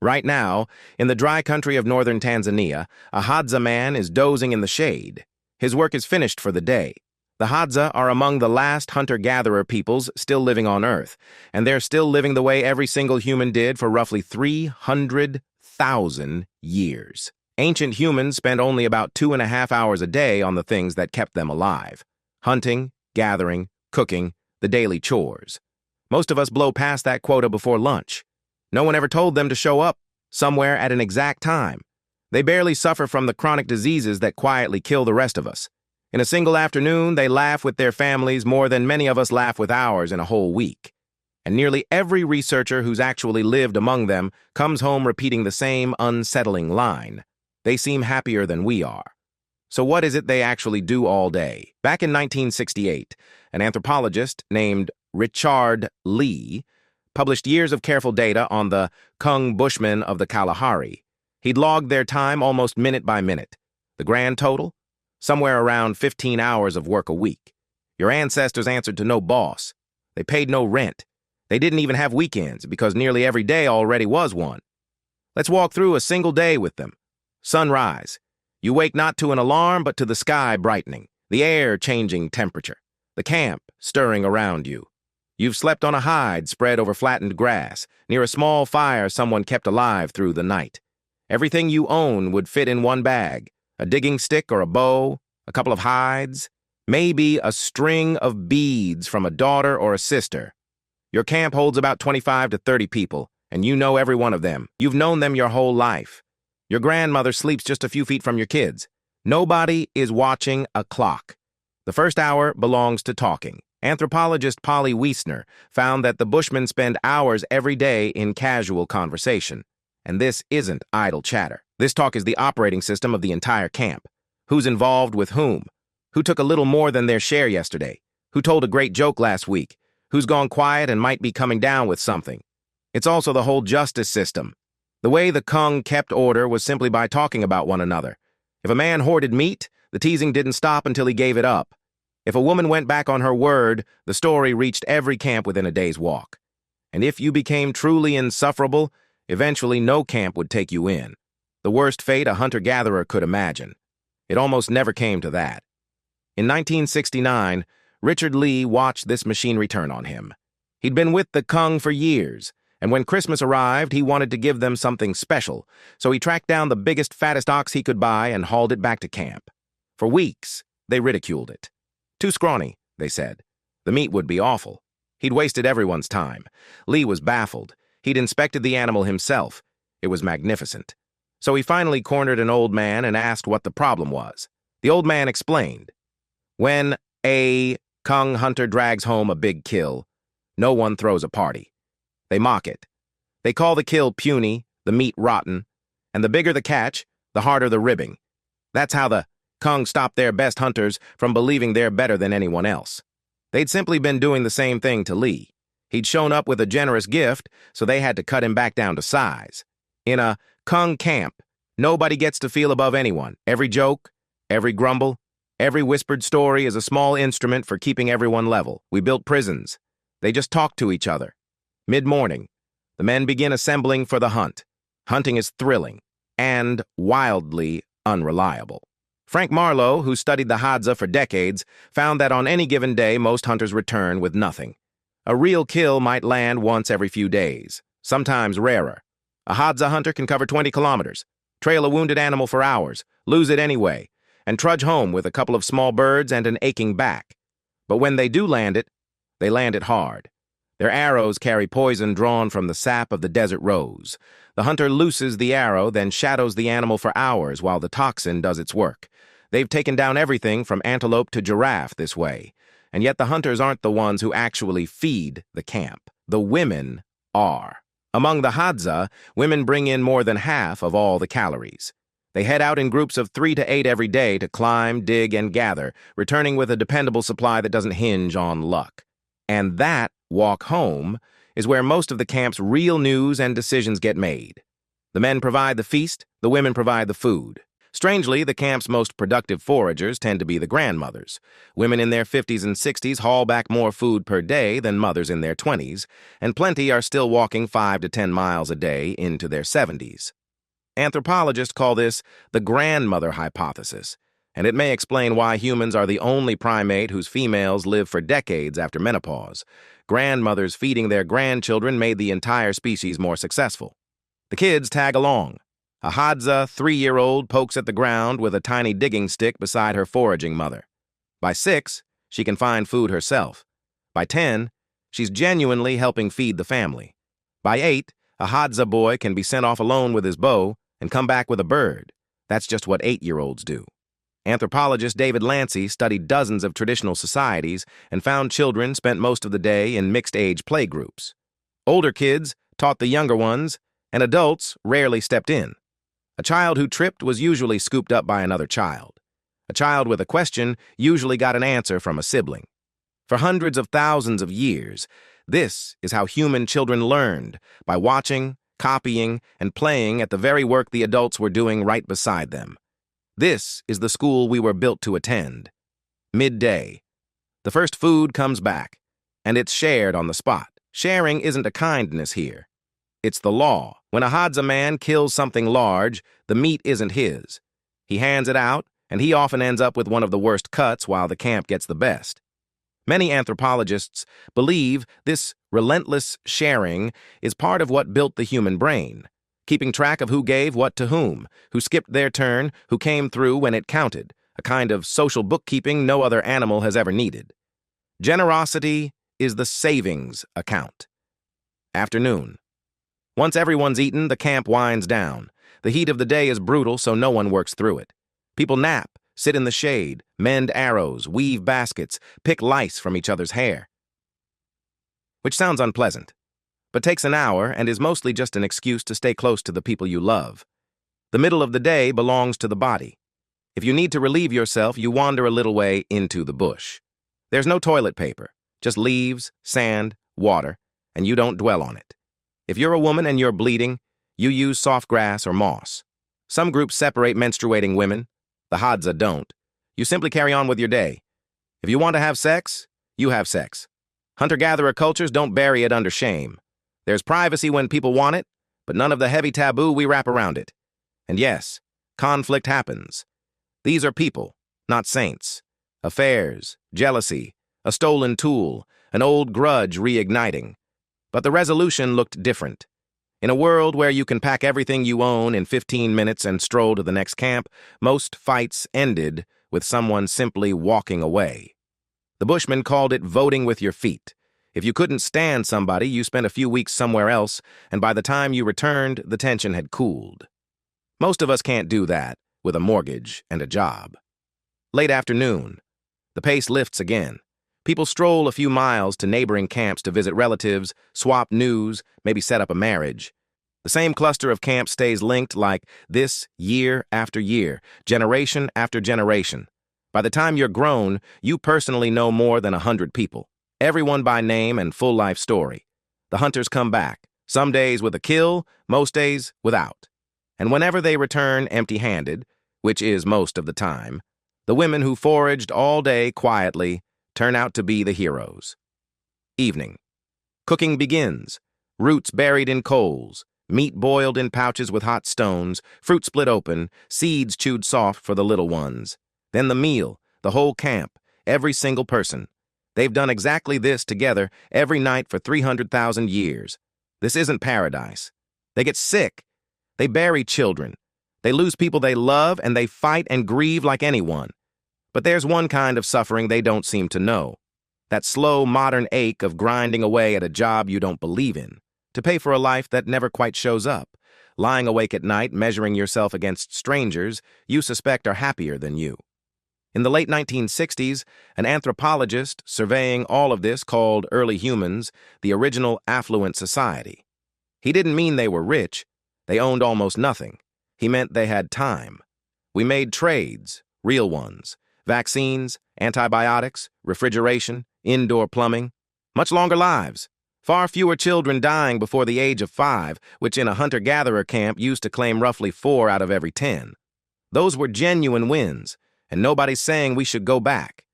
Right now, in the dry country of northern Tanzania, a Hadza man is dozing in the shade. His work is finished for the day. The Hadza are among the last hunter-gatherer peoples still living on Earth, and they're still living the way every single human did for roughly 300,000 years. Ancient humans spent only about 2.5 hours a day on the things that kept them alive. Hunting, gathering, cooking, the daily chores. Most of us blow past that quota before lunch. No one ever told them to show up somewhere at an exact time. They barely suffer from the chronic diseases that quietly kill the rest of us. In a single afternoon, they laugh with their families more than many of us laugh with ours in a whole week. And nearly every researcher who's actually lived among them comes home repeating the same unsettling line. They seem happier than we are. So what is it they actually do all day? Back in 1968, an anthropologist named Richard Lee published years of careful data on the Kung Bushmen of the Kalahari. He'd logged their time almost minute by minute. The grand total? Somewhere around 15 hours of work a week. Your ancestors answered to no boss. They paid no rent. They didn't even have weekends because nearly every day already was one. Let's walk through a single day with them. Sunrise. You wake not to an alarm but to the sky brightening, the air changing temperature, the camp stirring around you. You've slept on a hide spread over flattened grass, near a small fire someone kept alive through the night. Everything you own would fit in one bag. A digging stick or a bow, a couple of hides, maybe a string of beads from a daughter or a sister. Your camp holds about 25 to 30 people, and you know every one of them. You've known them your whole life. Your grandmother sleeps just a few feet from your kids. Nobody is watching a clock. The first hour belongs to talking. Anthropologist Polly Wiesner found that the Bushmen spend hours every day in casual conversation. And this isn't idle chatter. This talk is the operating system of the entire camp. Who's involved with whom? Who took a little more than their share yesterday? Who told a great joke last week? Who's gone quiet and might be coming down with something? It's also the whole justice system. The way the Kung kept order was simply by talking about one another. If a man hoarded meat, the teasing didn't stop until he gave it up. If a woman went back on her word, the story reached every camp within a day's walk. And if you became truly insufferable, eventually no camp would take you in. The worst fate a hunter-gatherer could imagine. It almost never came to that. In 1969, Richard Lee watched this machinery turn on him. He'd been with the Kung for years, and when Christmas arrived, he wanted to give them something special, so he tracked down the biggest, fattest ox he could buy and hauled it back to camp. For weeks, they ridiculed it. Too scrawny, they said. The meat would be awful. He'd wasted everyone's time. Lee was baffled. He'd inspected the animal himself. It was magnificent. So he finally cornered an old man and asked what the problem was. The old man explained. When a Kung hunter drags home a big kill, no one throws a party. They mock it. They call the kill puny, the meat rotten, and the bigger the catch, the harder the ribbing. That's how the Kung stopped their best hunters from believing they're better than anyone else. They'd simply been doing the same thing to Lee. He'd shown up with a generous gift, so they had to cut him back down to size. In a Kung camp, nobody gets to feel above anyone. Every joke, every grumble, every whispered story is a small instrument for keeping everyone level. We built prisons. They just talk to each other. Mid-morning, the men begin assembling for the hunt. Hunting is thrilling and wildly unreliable. Frank Marlowe, who studied the Hadza for decades, found that on any given day, most hunters return with nothing. A real kill might land once every few days, sometimes rarer. A Hadza hunter can cover 20 kilometers, trail a wounded animal for hours, lose it anyway, and trudge home with a couple of small birds and an aching back. But when they do land it, they land it hard. Their arrows carry poison drawn from the sap of the desert rose. The hunter looses the arrow, then shadows the animal for hours while the toxin does its work. They've taken down everything from antelope to giraffe this way. And yet the hunters aren't the ones who actually feed the camp. The women are. Among the Hadza, women bring in more than half of all the calories. They head out in groups of 3 to 8 every day to climb, dig, and gather, returning with a dependable supply that doesn't hinge on luck. And that walk home is where most of the camp's real news and decisions get made. The men provide the feast, the women provide the food. Strangely, the camp's most productive foragers tend to be the grandmothers. Women in their 50s and 60s haul back more food per day than mothers in their 20s, and plenty are still walking 5 to 10 miles a day into their 70s. Anthropologists call this the grandmother hypothesis, and it may explain why humans are the only primate whose females live for decades after menopause. Grandmothers feeding their grandchildren made the entire species more successful. The kids tag along. A Hadza 3-year-old pokes at the ground with a tiny digging stick beside her foraging mother. By 6, she can find food herself. By 10, she's genuinely helping feed the family. By 8, a Hadza boy can be sent off alone with his bow and come back with a bird. That's just what 8-year-olds do. Anthropologist David Lancy studied dozens of traditional societies and found children spent most of the day in mixed-age playgroups. Older kids taught the younger ones, and adults rarely stepped in. A child who tripped was usually scooped up by another child. A child with a question usually got an answer from a sibling. For hundreds of thousands of years, this is how human children learned, by watching, copying, and playing at the very work the adults were doing right beside them. This is the school we were built to attend. Midday. The first food comes back, and it's shared on the spot. Sharing isn't a kindness here. It's the law. When a Hadza man kills something large, the meat isn't his. He hands it out, and he often ends up with one of the worst cuts while the camp gets the best. Many anthropologists believe this relentless sharing is part of what built the human brain, keeping track of who gave what to whom, who skipped their turn, who came through when it counted, a kind of social bookkeeping no other animal has ever needed. Generosity is the savings account. Afternoon. Once everyone's eaten, the camp winds down. The heat of the day is brutal, so no one works through it. People nap, sit in the shade, mend arrows, weave baskets, pick lice from each other's hair. Which sounds unpleasant, but takes an hour and is mostly just an excuse to stay close to the people you love. The middle of the day belongs to the body. If you need to relieve yourself, you wander a little way into the bush. There's no toilet paper, just leaves, sand, water, and you don't dwell on it. If you're a woman and you're bleeding, you use soft grass or moss. Some groups separate menstruating women. The Hadza don't. You simply carry on with your day. If you want to have sex, you have sex. Hunter-gatherer cultures don't bury it under shame. There's privacy when people want it, but none of the heavy taboo we wrap around it. And yes, conflict happens. These are people, not saints. Affairs, jealousy, a stolen tool, an old grudge reigniting. But the resolution looked different. In a world where you can pack everything you own in 15 minutes and stroll to the next camp, most fights ended with someone simply walking away. The Bushmen called it voting with your feet. If you couldn't stand somebody, you spent a few weeks somewhere else, and by the time you returned, the tension had cooled. Most of us can't do that with a mortgage and a job. Late afternoon. The pace lifts again. People stroll a few miles to neighboring camps to visit relatives, swap news, maybe set up a marriage. The same cluster of camps stays linked like this year after year, generation after generation. By the time you're grown, you personally know more than 100 people, everyone by name and full life story. The hunters come back, some days with a kill, most days without. And whenever they return empty-handed, which is most of the time, the women who foraged all day quietly turn out to be the heroes. Evening. Cooking begins. Roots buried in coals, meat boiled in pouches with hot stones, fruit split open, seeds chewed soft for the little ones. Then the meal, the whole camp, every single person. They've done exactly this together every night for 300,000 years. This isn't paradise. They get sick. They bury children. They lose people they love, and they fight and grieve like anyone. But there's one kind of suffering they don't seem to know. That slow, modern ache of grinding away at a job you don't believe in, to pay for a life that never quite shows up, lying awake at night measuring yourself against strangers you suspect are happier than you. In the late 1960s, an anthropologist surveying all of this called early humans the original affluent society. He didn't mean they were rich. They owned almost nothing. He meant they had time. We made trades, real ones. Vaccines, antibiotics, refrigeration, indoor plumbing. Much longer lives. Far fewer children dying before the age of 5, which in a hunter-gatherer camp used to claim roughly 4 out of every 10. Those were genuine wins, and nobody's saying we should go back.